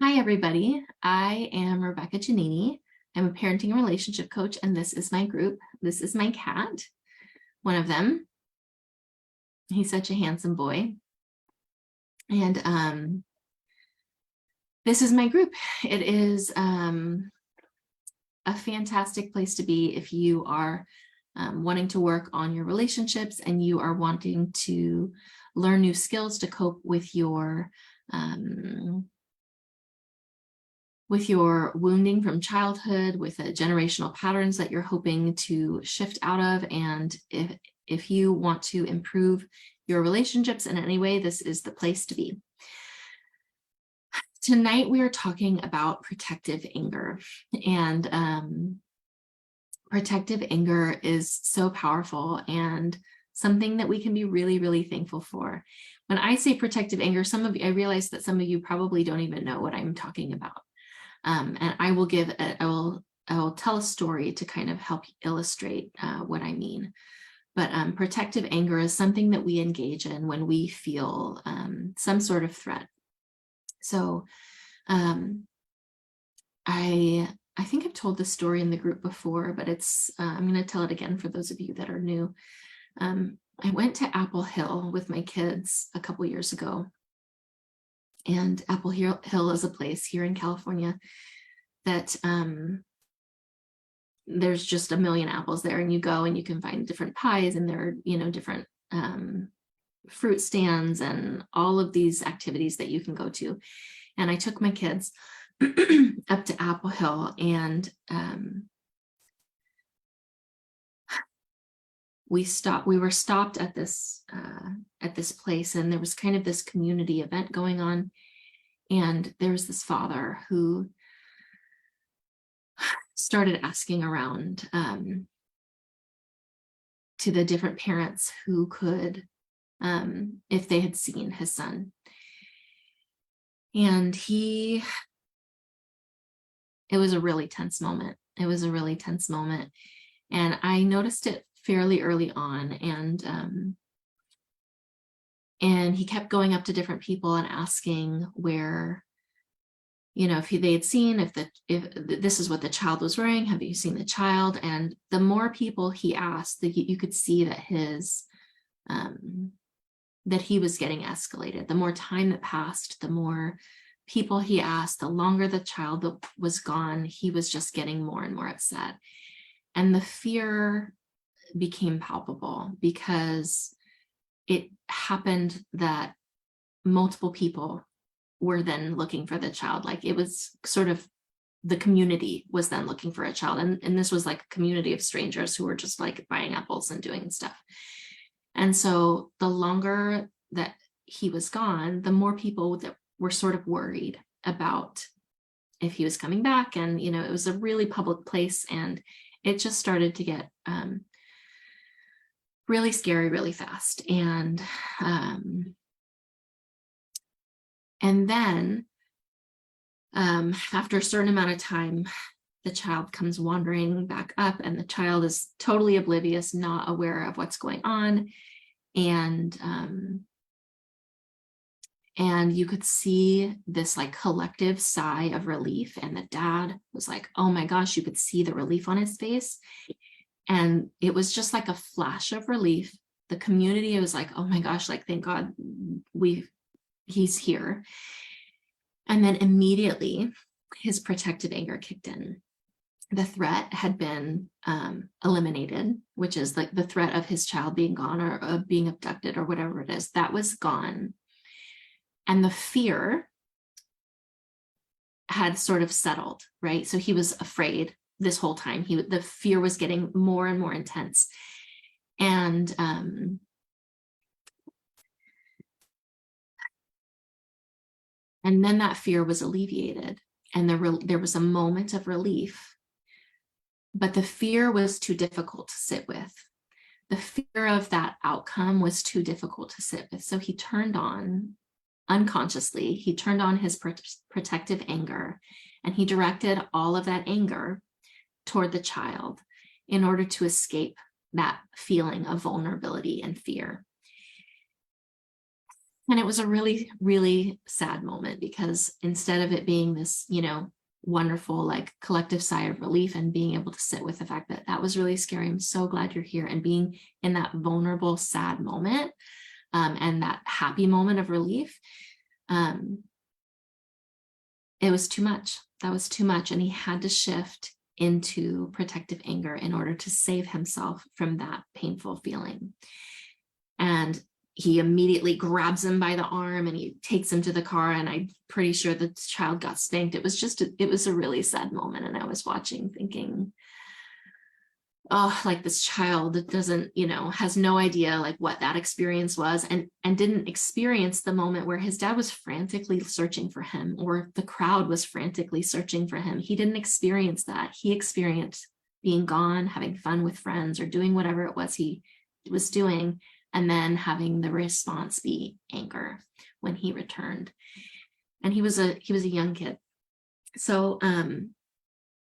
Hi, everybody. I am Rebecca Giannini. I'm a parenting and relationship coach, and this is my group. This is my cat, one of them. He's such a handsome boy. And this is my group. It is a fantastic place to be if you are wanting to work on your relationships and you are wanting to learn new skills to cope with your wounding from childhood, with the generational patterns that you're hoping to shift out of. And if you want to improve your relationships in any way, this is the place to be. Tonight, we are talking about protective anger. And protective anger is so powerful and something that we can be really, really thankful for. When I say protective anger, I realize that some of you probably don't even know what I'm talking about. And I will tell a story to kind of help illustrate what I mean. But protective anger is something that we engage in when we feel some sort of threat. So I think I've told this story in the group before, but I'm going to tell it again for those of you that are new. I went to Apple Hill with my kids a couple years ago. And Apple Hill is a place here in California that there's just a million apples there, and you go and you can find different pies, and there are, different fruit stands and all of these activities that you can go to. And I took my kids up to Apple Hill, and we were stopped at this place, and there was kind of this community event going on. And there was this father who started asking around to the different parents who could, if they had seen his son. And it was a really tense moment. It was a really tense moment. And I noticed it fairly early on. And he kept going up to different people and asking where, if they had seen, if this is what the child was wearing, have you seen the child? And the more people he asked, you could see that that he was getting escalated. The more time that passed, the more people he asked, the longer the child was gone, he was just getting more and more upset. And the fear became palpable, because it happened that multiple people were then looking for the child. Like, it was sort of, the community was then looking for a child. And this was like a community of strangers who were just like buying apples and doing stuff. And so the longer that he was gone, the more people that were sort of worried about if he was coming back. And, it was a really public place, and it just started to get really scary really fast. And then after a certain amount of time, the child comes wandering back up, and the child is totally oblivious, not aware of what's going on. And you could see this like collective sigh of relief. And the dad was like, oh my gosh, you could see the relief on his face. And it was just like a flash of relief. The community was like, oh my gosh, like, thank God he's here. And then immediately his protective anger kicked in. The threat had been eliminated, which is like the threat of his child being gone, or of being abducted, or whatever it is, that was gone. And the fear had sort of settled, right? So he was afraid this whole time. The fear was getting more and more intense. And then that fear was alleviated, and there was a moment of relief. But the fear was too difficult to sit with. The fear of that outcome was too difficult to sit with. So he turned on, unconsciously, his protective anger, and he directed all of that anger toward the child in order to escape that feeling of vulnerability and fear. And it was a really, really sad moment, because instead of it being this, wonderful, like, collective sigh of relief and being able to sit with the fact that that was really scary, I'm so glad you're here, and being in that vulnerable, sad moment, and that happy moment of relief, it was too much. That was too much. And he had to shift into protective anger in order to save himself from that painful feeling. And he immediately grabs him by the arm and he takes him to the car. And I'm pretty sure the child got spanked. It was it was a really sad moment. And I was watching thinking, oh, like, this child doesn't, has no idea like what that experience was, and didn't experience the moment where his dad was frantically searching for him, or the crowd was frantically searching for him. He didn't experience that. He experienced being gone, having fun with friends, or doing whatever it was he was doing, and then having the response be anger when he returned. And he was a young kid. So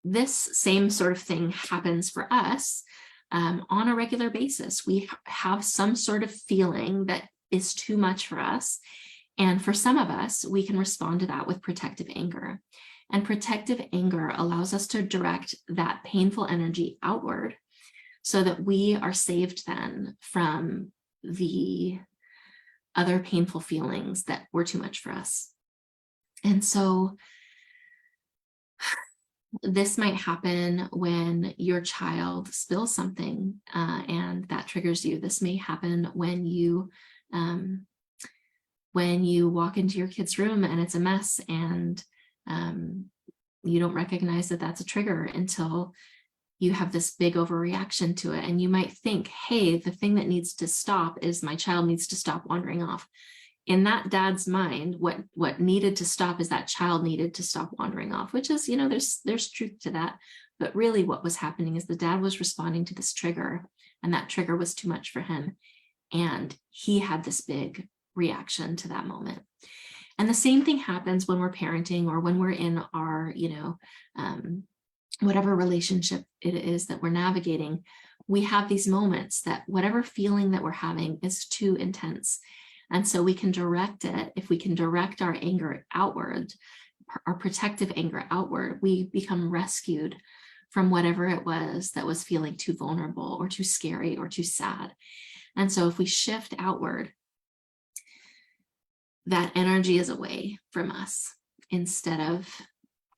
this same sort of thing happens for us on a regular basis. We have some sort of feeling that is too much for us. And for some of us, we can respond to that with protective anger. And protective anger allows us to direct that painful energy outward, so that we are saved then from the other painful feelings that were too much for us. And so this might happen when your child spills something and that triggers you. This may happen when you walk into your kid's room and it's a mess, and you don't recognize that that's a trigger until you have this big overreaction to it. And you might think, hey, the thing that needs to stop is my child needs to stop wandering off. In that dad's mind, what needed to stop is that child needed to stop wandering off, which is, there's truth to that. But really what was happening is the dad was responding to this trigger, and that trigger was too much for him. And he had this big reaction to that moment. And the same thing happens when we're parenting, or when we're in our, whatever relationship it is that we're navigating. We have these moments that whatever feeling that we're having is too intense. And so we can direct it. If we can direct our anger outward, our protective anger outward, we become rescued from whatever it was that was feeling too vulnerable or too scary or too sad. And so if we shift outward, that energy is away from us instead of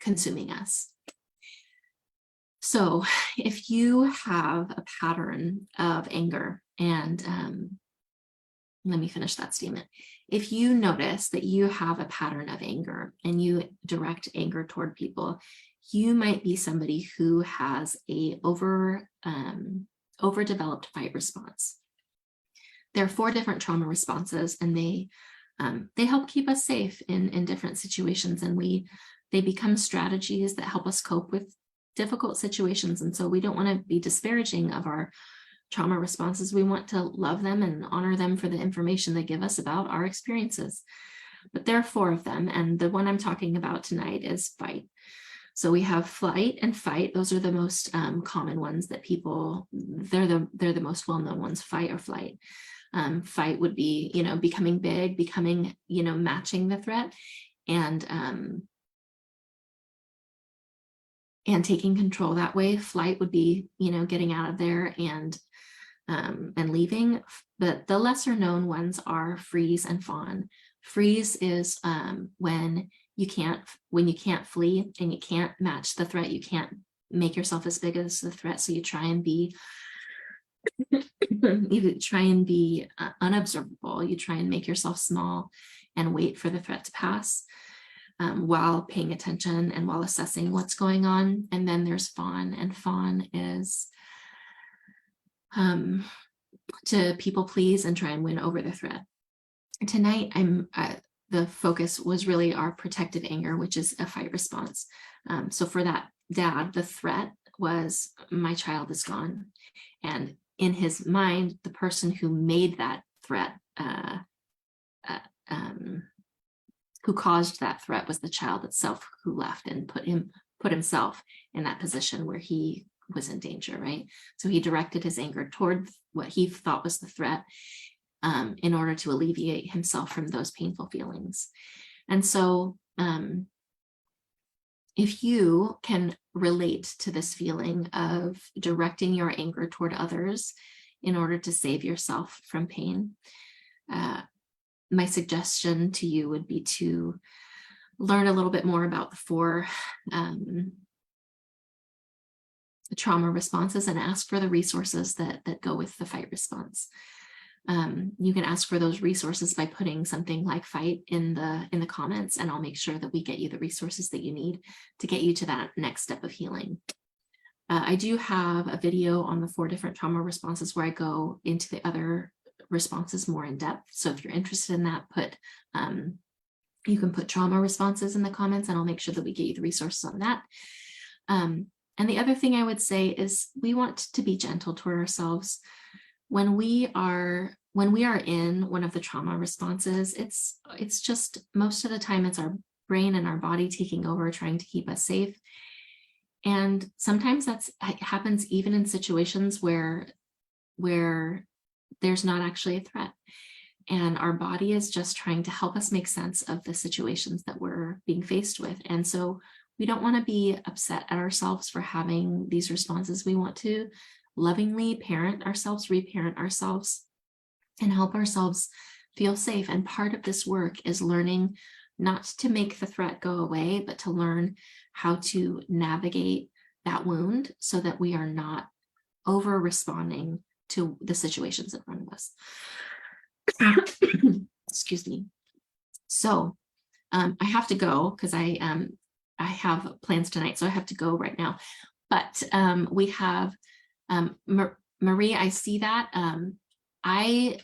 consuming us. So if you have a pattern of anger, and let me finish that statement. If you notice that you have a pattern of anger and you direct anger toward people, you might be somebody who has a overdeveloped fight response. There are 4 different trauma responses, and they help keep us safe in different situations, and they become strategies that help us cope with difficult situations. And so we don't want to be disparaging of our trauma responses. We want to love them and honor them for the information they give us about our experiences. But there are 4 of them, and the one I'm talking about tonight is fight. So we have flight and fight. Those are the most common ones that people, they're the most well-known ones, fight or flight. Fight would be, becoming big, becoming, matching the threat, and taking control that way. Flight would be, getting out of there and leaving. But the lesser known ones are freeze and fawn. Freeze is when you can't flee and you can't match the threat. You can't make yourself as big as the threat. So you try and be unobservable. You try and make yourself small and wait for the threat to pass, while paying attention and while assessing what's going on. And then there's fawn, and fawn is to people please and try and win over the threat. Tonight, the focus was really our protective anger, which is a fight response. So for that dad, the threat was, my child is gone. And in his mind, the person who made that threat, who caused that threat, was the child itself, who left and put himself in that position where he was in danger, right? So he directed his anger toward what he thought was the threat. in order to alleviate himself from those painful feelings. And so if you can relate to this feeling of directing your anger toward others in order to save yourself from pain, my suggestion to you would be to learn a little bit more about the 4 trauma responses and ask for the resources that go with the fight response. You can ask for those resources by putting something like fight in the comments, and I'll make sure that we get you the resources that you need to get you to that next step of healing. I do have a video on the 4 different trauma responses where I go into the other responses more in depth. So if you're interested in that, you can put trauma responses in the comments, and I'll make sure that we get you the resources on that. And the other thing I would say is we want to be gentle toward ourselves. When we are in one of the trauma responses, it's just most of the time it's our brain and our body taking over, trying to keep us safe. And sometimes it happens even in situations where there's not actually a threat. And our body is just trying to help us make sense of the situations that we're being faced with. And so we don't want to be upset at ourselves for having these responses. We want to lovingly parent ourselves, reparent ourselves, and help ourselves feel safe. And part of this work is learning not to make the threat go away, but to learn how to navigate that wound so that we are not over responding to the situations in front of us. Excuse me. So I have to go because I have plans tonight, so I have to go right now. But we have Marie, I see that. I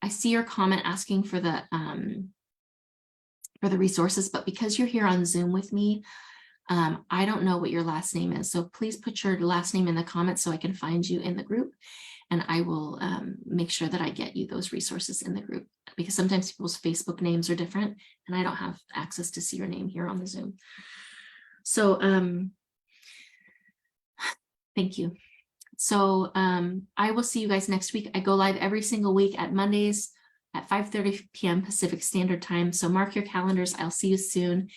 see your comment asking for the resources, but because you're here on Zoom with me, I don't know what your last name is. So please put your last name in the comments so I can find you in the group, and I will make sure that I get you those resources in the group, because sometimes people's Facebook names are different and I don't have access to see your name here on the Zoom. So thank you. So I will see you guys next week. I go live every single week at Mondays at 5:30 p.m. Pacific Standard Time. So mark your calendars. I'll see you soon.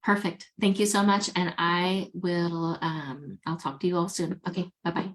Perfect. Thank you so much. And I will, I'll talk to you all soon. Okay, bye-bye.